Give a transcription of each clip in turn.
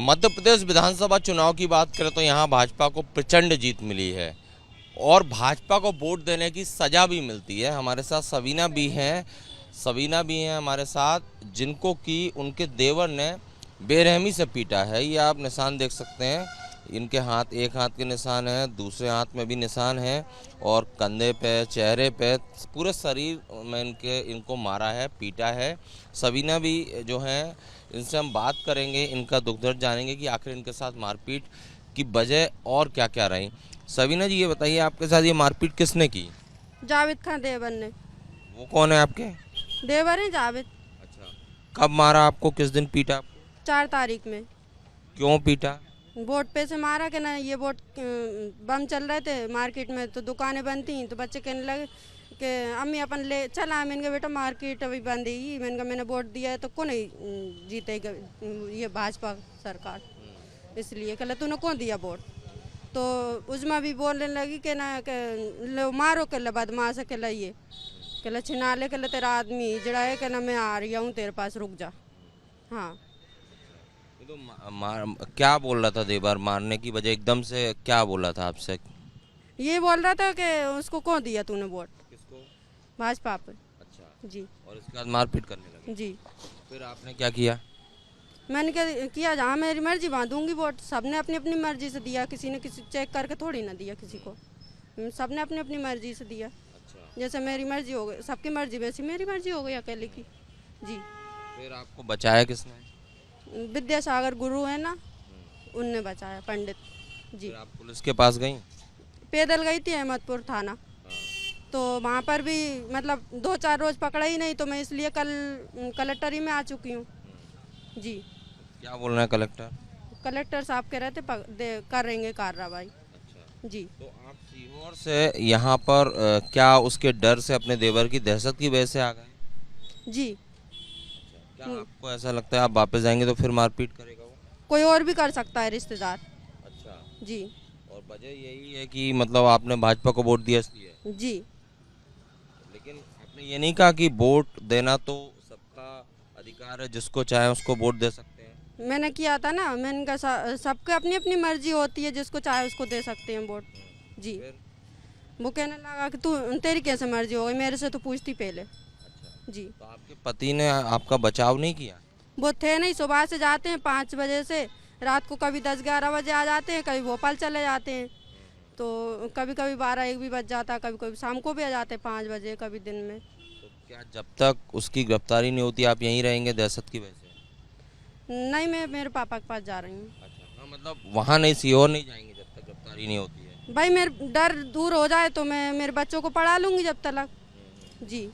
मध्य प्रदेश विधानसभा चुनाव की बात करें तो यहाँ भाजपा को प्रचंड जीत मिली है और भाजपा को वोट देने की सज़ा भी मिलती है। हमारे साथ सवीना भी हैं हमारे साथ, जिनको कि उनके देवर ने बेरहमी से पीटा है। ये आप निशान देख सकते हैं, इनके हाथ, एक हाथ के निशान है, दूसरे हाथ में भी निशान है और कंधे पे, चेहरे पे, पूरे शरीर में इनको मारा है, पीटा है। सवीना भी जो हैं, इनसे हम बात करेंगे, इनका दुख दर्द जानेंगे कि आखिर इनके साथ मारपीट की वजह और क्या क्या रही। सवीना जी, ये बताइए, आपके साथ ये मारपीट किसने की? जावेद खान देवर ने। वो कौन है आपके? देवर है जावेद। अच्छा, कब मारा आपको, किस दिन पीटा आपको? 4 तारीख में। क्यों पीटा? वोट पे से मारा कि ना, ये वोट बम चल रहे थे मार्केट में, तो दुकानें बंद थी, तो बच्चे कहने लगे कि अम्मी अपन ले चला। मैंने कहा बेटा मार्केट अभी बंद है, मैंने कहा मैंने वोट दिया है तो कौन जीतेगा ये भाजपा सरकार, इसलिए कहला तूने कौन दिया वोट। तो उसमें भी बोलने लगी कि ना लो मारो, कहला बदमाश है, कहला ये, कहला छिना ले, कहला तेरा आदमी जड़ा है, कहना मैं आ रही हूँ तेरे पास, रुक जा। हाँ, तो क्या बोल रहा था देवर? मारने की वजह एकदम से क्या बोल रहा था आपसे? ये बोल रहा था कि उसको कौन दिया तूने वोट, किसको? भाजपा पे। अच्छा, जी और इसके बाद मारपीट करने लगे? जी। फिर आपने क्या किया? मैंने क्या किया, जहाँ मेरी मर्जी वहाँ दूंगी वोट। सबने अपनी अपनी मर्जी से दिया, किसी ने किसी चेक करके थोड़ी ना दिया किसी को, सबने अपनी अपनी मर्जी से दिया। अच्छा, जैसे मेरी मर्जी हो गई, सबकी मर्जी वैसी मेरी मर्जी हो गई अकेले की। जी। फिर आपको बचाया किसने? विद्यासागर गुरु है ना, उनने बचाया, पंडित जी। फिर आप पुलिस के पास गई? पैदल गई थी अहमदपुर थाना, तो वहाँ पर भी मतलब 2-4 रोज पकड़ा ही नहीं, तो मैं इसलिए कल कलेक्टर ही में आ चुकी हूँ। जी। क्या बोल रहे हैं कलेक्टर? कलेक्टर साहब कह रहे थे करेंगे कार्रवाई। अच्छा, जी। तो आप सीहोर से यहाँ पर क्या उसके डर से, अपने देवर की दहशत की वजह से आ गए? जी। क्या आपको ऐसा लगता है आप वापस जाएंगे तो फिर मारपीट करेगा वो? कोई और भी कर सकता है रिश्तेदार। अच्छा, जी। और वजह यही है कि मतलब आपने भाजपा को वोट दिया इसलिए? जी। लेकिन आपने ये नहीं कहा कि वोट देना तो सबका अधिकार है, जिसको चाहे उसको वोट दे सकते हैं? मैंने किया था ना, मैंने कहा सबके अपनी अपनी मर्जी होती है, जिसको चाहे उसको दे सकते हैं वोट। जी। फिर? वो कहने लगा कि तू, तेरी कैसे मर्जी हो गई, मेरे से तो पूछती पहले। अच्छा, जी। तो आपके पति ने आपका बचाव नहीं किया? वो थे नहीं, सुबह से जाते हैं 5 बजे से, रात को कभी 10-11 बजे आ जाते हैं, कभी भोपाल चले जाते हैं, तो कभी कभी 12-1 भी बज जाता, कभी कभी शाम को भी आ जाते हैं 5 बजे, कभी दिन में। तो क्या जब तक उसकी गिरफ्तारी नहीं होती आप यहीं रहेंगे दहशत की वजह से? नहीं, मैं मेरे पापा के पास जा रही हूँ। अच्छा, हाँ, मतलब वहाँ नहीं, सीहोर नहीं जाएंगे जब तक गिरफ्तारी नहीं होती है? भाई मेरे डर दूर हो जाए तो मैं मेरे बच्चों को पढ़ा लूँगी जब तक। जी।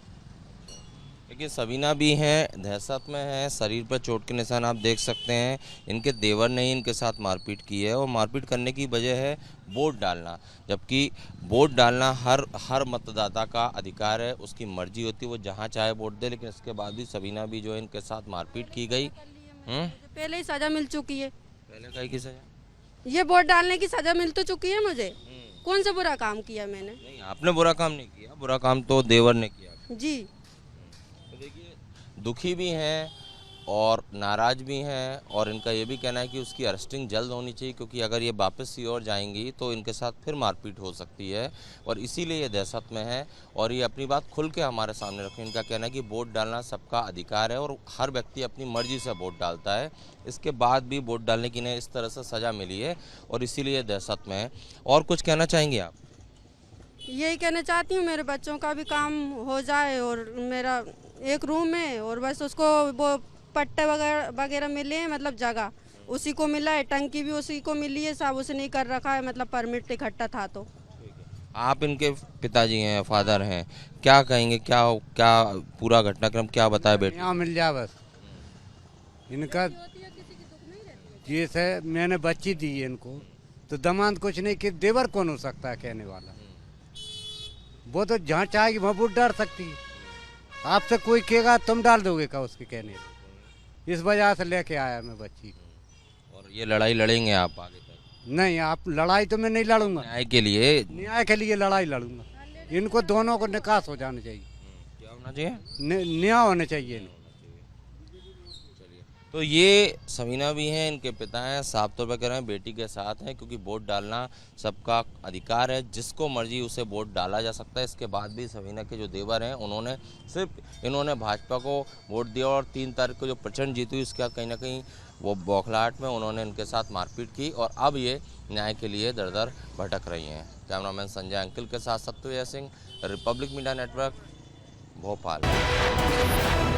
लेकिन सवीना भी हैं, दहशत में हैं, शरीर पर चोट के निशान आप देख सकते हैं। इनके देवर ने ही इनके साथ मारपीट की है और मारपीट करने की वजह है वोट डालना, जबकि वोट डालना हर मतदाता का अधिकार है, उसकी मर्जी होती है, वो जहाँ चाहे वोट दे। लेकिन इसके बाद भी सवीना भी जो है, इनके साथ मारपीट की गई। मुझे पहले ही सज़ा मिल चुकी है। पहले कहीं की सजा? ये वोट डालने की सज़ा मिल तो चुकी है मुझे। कौन सा बुरा काम किया मैंने? नहीं, आपने बुरा काम नहीं किया, बुरा काम तो देवर ने किया। जी। तो देखिए, दुखी भी हैं और नाराज भी हैं, और इनका ये भी कहना है कि उसकी अरेस्टिंग जल्द होनी चाहिए, क्योंकि अगर ये वापस की ओर जाएंगी तो इनके साथ फिर मारपीट हो सकती है, और इसीलिए ये दहशत में है। और ये अपनी बात खुल के हमारे सामने रखें। इनका कहना है कि वोट डालना सबका अधिकार है और हर व्यक्ति अपनी मर्जी से वोट डालता है। इसके बाद भी वोट डालने की इन्हें इस तरह से सज़ा मिली है और इसीलिए दहशत में है। और कुछ कहना चाहेंगे आप? यही कहना चाहती हूँ, मेरे बच्चों का भी काम हो जाए, और मेरा एक रूम है और बस उसको वो पट्टे वगैरह वगैरह मिले हैं, मतलब जगह उसी को मिला है, टंकी भी उसी को मिली है, सब उसने ही कर रखा है, मतलब परमिट इकट्ठा था तो। आप इनके पिताजी हैं, फादर हैं, क्या कहेंगे? क्या क्या पूरा घटनाक्रम क्या बताए बेटे? यहाँ मिल जाए बस इनका। जैसे मैंने बच्ची दी है इनको, तो दमाद कुछ नहीं कि देवर कौन हो सकता है कहने वाला? वो तो जहाँ चाहेगी वहाँ वोट डाल सकती है। आपसे कोई कहेगा तुम डाल दोगे क्या उसके कहने से? इस वजह से लेके आया मैं बच्ची को। और ये लड़ाई लड़ेंगे आप आगे तक? नहीं, आप लड़ाई तो मैं नहीं लड़ूंगा। न्याय के लिए? न्याय के लिए लड़ाई लड़ूंगा। इनको दोनों को निकास हो जाना चाहिए। क्या होना चाहिए? न्याय होना चाहिए इनको। चलिए, तो ये सवीना भी हैं, इनके पिता हैं, साफ तौर पर कह रहे हैं बेटी के साथ हैं, क्योंकि वोट डालना सबका अधिकार है, जिसको मर्जी उसे वोट डाला जा सकता है। इसके बाद भी सवीना के जो देवर हैं इन्होंने भाजपा को वोट दिया और 3 तारीख को जो प्रचंड जीत हुई उसका कहीं ना कहीं वो बौखलाहट में उन्होंने इनके साथ मारपीट की और अब ये न्याय के लिए दर दर भटक रही हैं। कैमरामैन संजय अंकिल के साथ Satyavijay Singh, Republic media network, Bhopal.